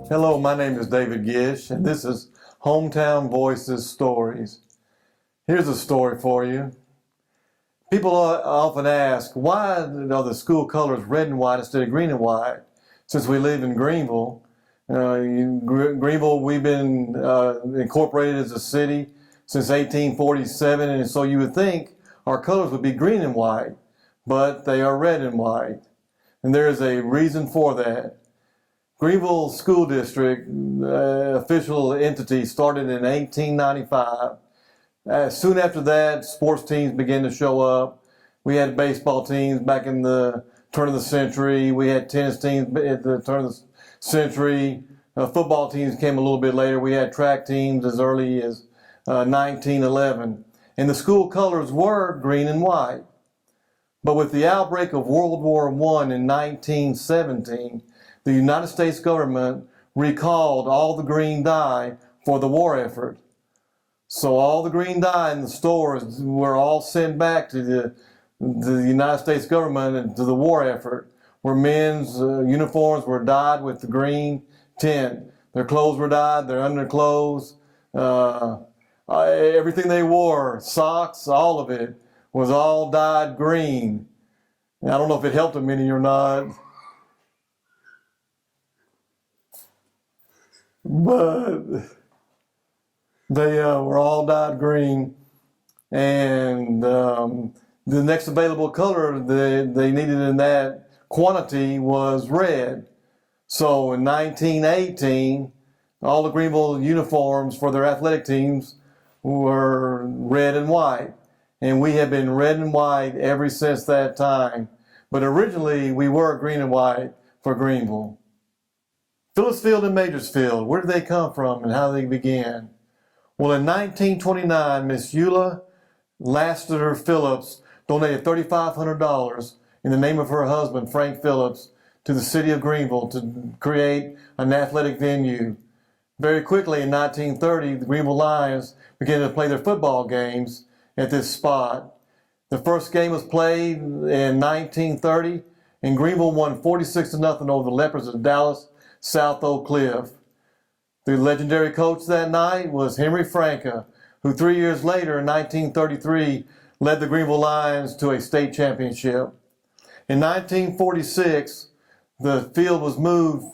Hello, my name is David Gish, and this is Hometown Voices Stories. Here's a story for you. People often ask, why are the school colors red and white instead of green and white? Since we live in Greenville, we've been incorporated as a city since 1847, and so you would think our colors would be green and white, but they are red and white. And there is a reason for that. Greenville School District, official entity, started in 1895. Soon after that, sports teams began to show up. We had baseball teams back in the turn of the century. We had tennis teams at the turn of the century. Football teams came a little bit later. We had track teams as early as 1911. And the school colors were green and white. But with the outbreak of World War I in 1917, the United States government recalled all the green dye for the war effort. So all the green dye in the stores were all sent back to the United States government and to the war effort, where men's uniforms were dyed with the green tint. Their clothes were dyed, their underclothes, everything they wore, socks, all of it was all dyed green. And I don't know if it helped them any or not. But they were all dyed green, and the next available color they needed in that quantity was red. So in 1918, all the Greenville uniforms for their athletic teams were red and white, and we have been red and white ever since that time. But originally, we were green and white for Greenville. Phillipsfield and Majorsfield, where did they come from and how they began? Well, in 1929, Miss Eula Lassiter Phillips donated $3,500 in the name of her husband, Frank Phillips, to the city of Greenville to create an athletic venue. Very quickly in 1930, the Greenville Lions began to play their football games at this spot. The first game was played in 1930, and Greenville won 46-0 over the Leopards of Dallas South Oak Cliff. The legendary coach that night was Henry Franca, who 3 years later, in 1933, led the Greenville Lions to a state championship. In 1946, the field was moved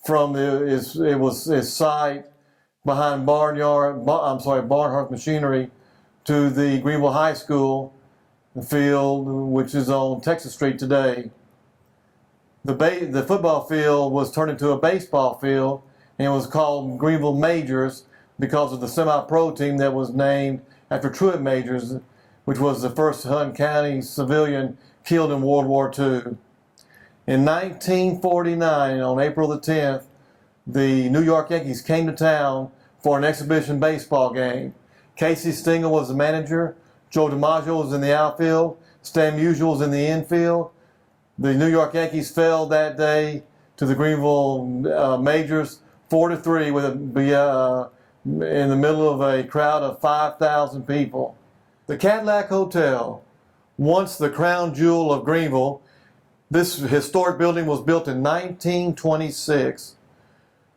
from its site behind Barnhart Machinery to the Greenville High School field, which is on Texas Street today. The football field was turned into a baseball field and was called Greenville Majors because of the semi-pro team that was named after Truett Majors, which was the first Hunt County civilian killed in World War II. In 1949, on April the 10th, the New York Yankees came to town for an exhibition baseball game. Casey Stengel was the manager, Joe DiMaggio was in the outfield, Stan Musial was in the infield. The New York Yankees fell that day to the Greenville Majors 4-3 in the middle of a crowd of 5,000 people. The Cadillac Hotel, once the crown jewel of Greenville, this historic building was built in 1926.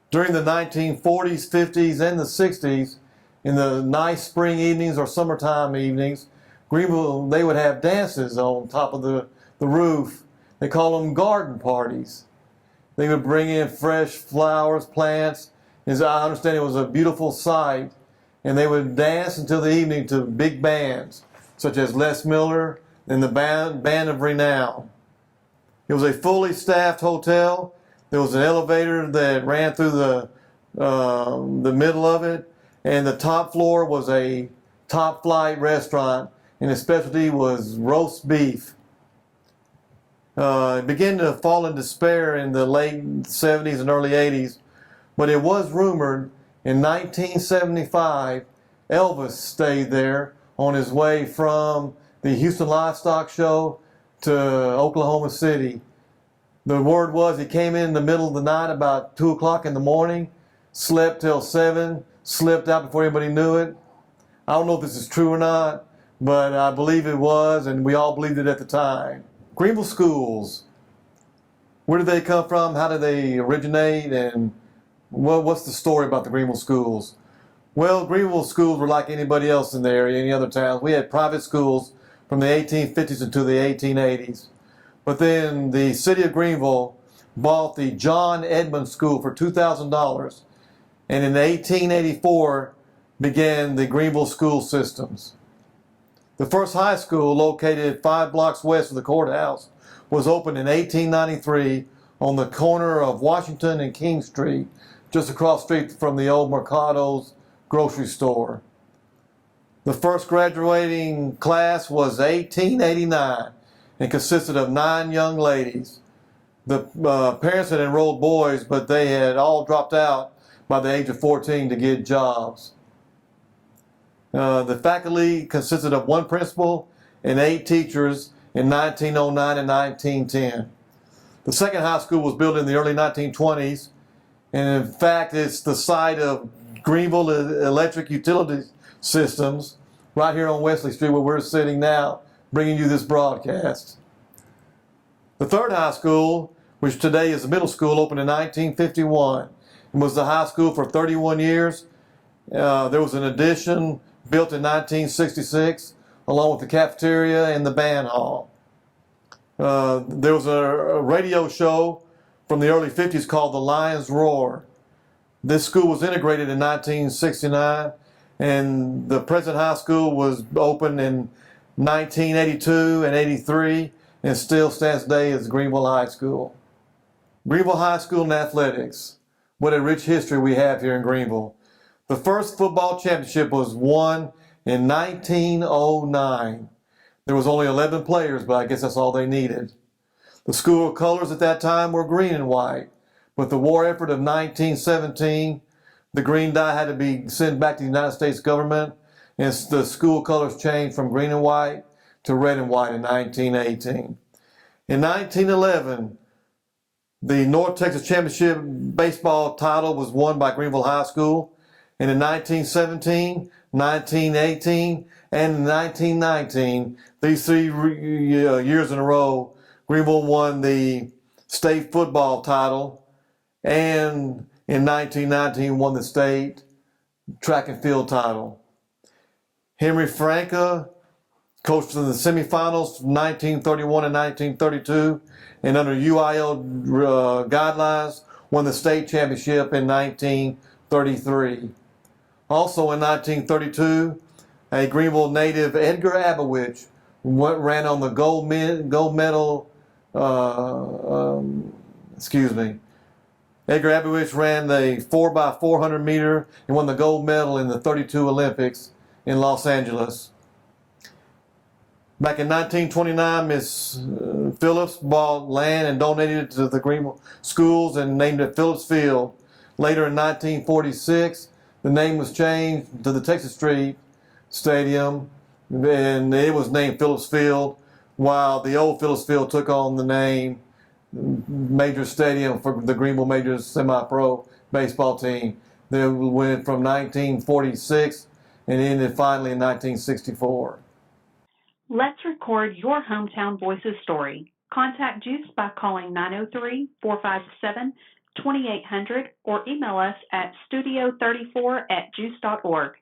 During the 1940s, 50s, and the 60s, in the nice spring evenings or summertime evenings, Greenville, they would have dances on top of the roof. They call them garden parties. They would bring in fresh flowers, plants. As I understand, it was a beautiful sight. And they would dance until the evening to big bands, such as Les Miller and the Band of Renown. It was a fully staffed hotel. There was an elevator that ran through the middle of it. And the top floor was a top flight restaurant. And its specialty was roast beef. It began to fall in despair in the late 70s and early 80s, but it was rumored in 1975 Elvis stayed there on his way from the Houston Livestock Show to Oklahoma City. The word was he came in the middle of the night about 2 o'clock in the morning, slept till 7, slipped out before anybody knew it. I don't know if this is true or not, but I believe it was, and we all believed it at the time. Greenville Schools. Where did they come from? How did they originate? And Well, what's the story about the Greenville schools? Well, Greenville schools were like anybody else in the area, any other towns. We had private schools from the 1850s until the 1880s. But then the city of Greenville bought the John Edmund School for $2,000, and in 1884 began the Greenville school systems. The first high school, located 5 blocks west of the courthouse, was opened in 1893 on the corner of Washington and King Street, just across the street from the old Mercado's grocery store. The first graduating class was 1889 and consisted of 9 young ladies. The parents had enrolled boys, but they had all dropped out by the age of 14 to get jobs. The faculty consisted of 1 principal and 8 teachers in 1909 and 1910. The second high school was built in the early 1920s, and in fact it's the site of Greenville Electric Utility Systems right here on Wesley Street where we're sitting now bringing you this broadcast. The third high school, which today is the middle school, opened in 1951 and was the high school for 31 years. There was an addition built in 1966 along with the cafeteria and the band hall. There was a radio show from the early 50s called The Lion's Roar. This school was integrated in 1969, and the present high school was opened in 1982 and 83 and still stands today as Greenville High School. Greenville High School and athletics. What a rich history we have here in Greenville. The first football championship was won in 1909. There was only 11 players, but I guess that's all they needed. The school colors at that time were green and white. With the war effort of 1917, the green dye had to be sent back to the United States government, and the school colors changed from green and white to red and white in 1918. In 1911, the North Texas Championship baseball title was won by Greenville High School, and in 1917, 1918, and 1919, these 3 years in a row, Greenville won the state football title, and in 1919 won the state track and field title. Henry Franca coached in the semifinals from 1931 and 1932, and under UIL guidelines won the state championship in 1933. Also in 1932, a Greenville native, Edgar Abowich, ran on the gold medal. Edgar Abowich ran the 4x400 meter and won the gold medal in the 32 Olympics in Los Angeles. Back in 1929, Miss Phillips bought land and donated it to the Greenville Schools and named it Phillips Field. Later in 1946, the name was changed to the Texas Street Stadium, and it was named Phillips Field, while the old Phillips Field took on the name Major Stadium for the Greenville Majors semi-pro baseball team. They went from 1946 and ended finally in 1964. Let's record your hometown voice's story. Contact Juice by calling 903-457-2800 or email us at studio34@juice.org.